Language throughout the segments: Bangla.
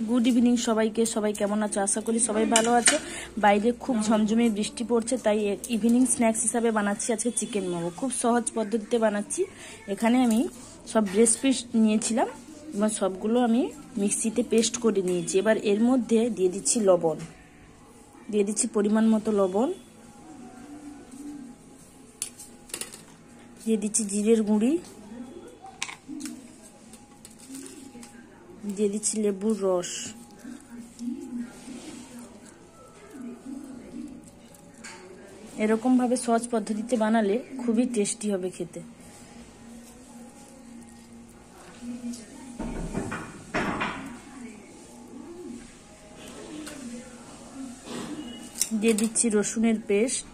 গুড ইভিনিং সবাইকে। সবাই কেমন আছো? আশা করি সবাই ভালো আছে। বাইরে খুব ঝমঝমে বৃষ্টি পড়ছে, তাই ইভিনিং স্ন্যাক্স হিসাবে বানাচ্ছি আজকে চিকেন মোমো। খুব সহজ পদ্ধতিতে বানাচ্ছি। এখানে আমি সব ব্রেস্ট পিস নিয়েছিলাম এবং সবগুলো আমি মিক্সিতে পেস্ট করে নিয়েছি। এবার এর মধ্যে দিয়ে দিচ্ছি লবণ, দিয়ে দিচ্ছি পরিমাণ মতো লবণ, দিয়ে দিচ্ছি জিরের গুঁড়ি, দিয়ে দিচ্ছি লেবুর রস, এরকম ভাবে সহজ পদ্ধতিতে বানালে খুবই টেস্টি হবে খেতে। দিয়ে দিচ্ছি রসুনের পেস্ট,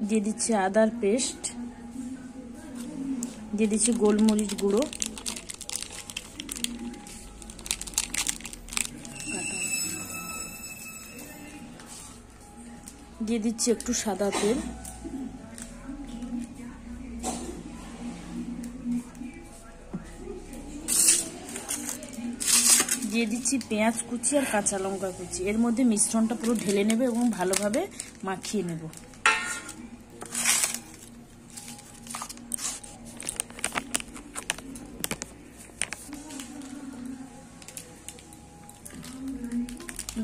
দিয়ে দিচ্ছি আদার পেস্ট, দিয়ে দিচ্ছি গোলমরিচ গুঁড়ো, দিয়ে দিচ্ছি একটু সাদা তেল, দিয়ে দিচ্ছি পেঁয়াজ কুচি আর কাঁচা লঙ্কা কুচি। এর মধ্যে মিশ্রণটা পুরো ঢেলে নেবে এবং ভালোভাবে মাখিয়ে নেব।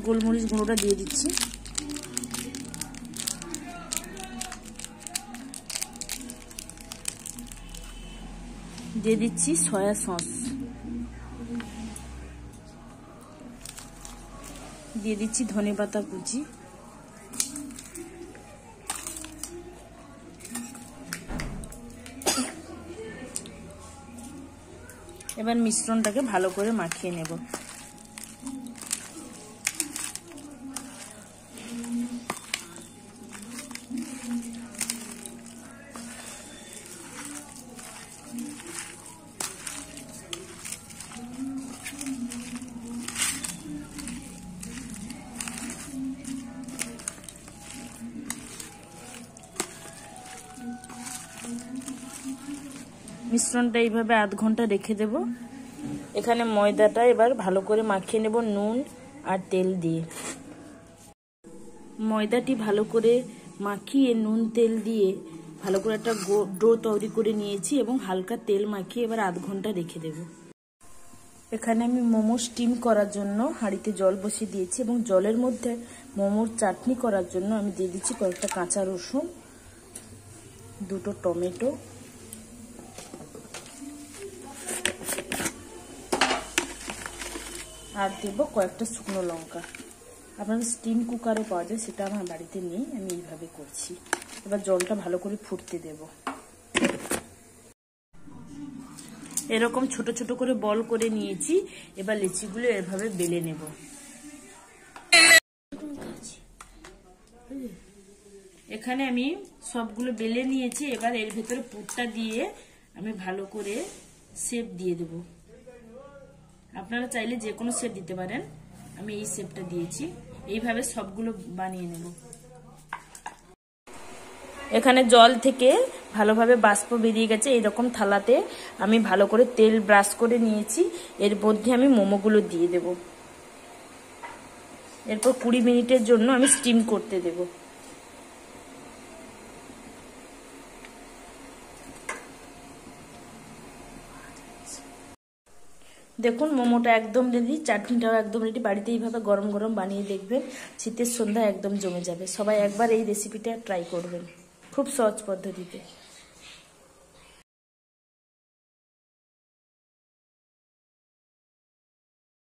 গোলমরিচ গুঁড়োটা দিয়ে দিচ্ছি, দিয়ে দিচ্ছি সয়া সস, দিয়ে দিচ্ছি ধনেপাতা কুচি, এবার মিশ্রণটাকে ভালো করে মাখিয়ে নেব। মিশ্রণটা এইভাবে আধ ঘন্টা রেখে দেব। এখানে ময়দাটা এবার ভালো করে মাখিয়ে নেব নুন আর তেল দিয়ে। ময়দাটি ভালো করে মাখিয়ে নুন তেল দিয়ে ভালো করে একটা ডো তৈরি করে নিয়েছি এবং হালকা তেল মাখিয়ে এবার আধ ঘন্টা রেখে দেব। এখানে আমি মোমো স্টিম করার জন্য হাঁড়িতে জল বসিয়ে দিয়েছি এবং জলের মধ্যে মোমোর চাটনি করার জন্য আমি দিয়ে দিচ্ছি কয়েকটা কাঁচা রসুন, দুটো টমেটো, আর দেবো কয়েকটা শুকনো লঙ্কা। আপনাদের স্টিম কুকারও পাওয়া যায়, সেটা আমার বাড়িতে নেই, আমি এইভাবে করছি। এবার জলটা ভালো করে ফুটতে দেব। এরকম ছোট ছোট করে বল করে নিয়েছি। এবার লিচিগুলো এভাবে বেলে নেব। এখানে আমি সবগুলো বেলে নিয়েছি। এবার এর ভেতরে পুরটা দিয়ে আমি ভালো করে শেপ দিয়ে দেব। আপনারা চাইলে যে কোনো শেপ দিতে পারেন, আমি এই শেপটা দিয়েছি। এইভাবে সবগুলো বানিয়ে নেব। এখানে জল থেকে ভালোভাবে বাষ্প বেরিয়ে গেছে। এইরকম থালাতে আমি ভালো করে তেল ব্রাশ করে নিয়েছি। এর মধ্যে আমি মোমোগুলো দিয়ে দেব। এরপর 20 মিনিটের জন্য আমি স্টিম করতে দেব। দেখুন মোমোটা একদম রেডি, চাটনিটাও একদম রেডি। বাড়িতে এইভাবে গরম গরম বানিয়ে দেখবেন, শীতের সন্ধ্যা একদম জমে যাবে। সবাই একবার এই রেসিপিটা ট্রাই করবেন, খুব সহজ পদ্ধতিতে।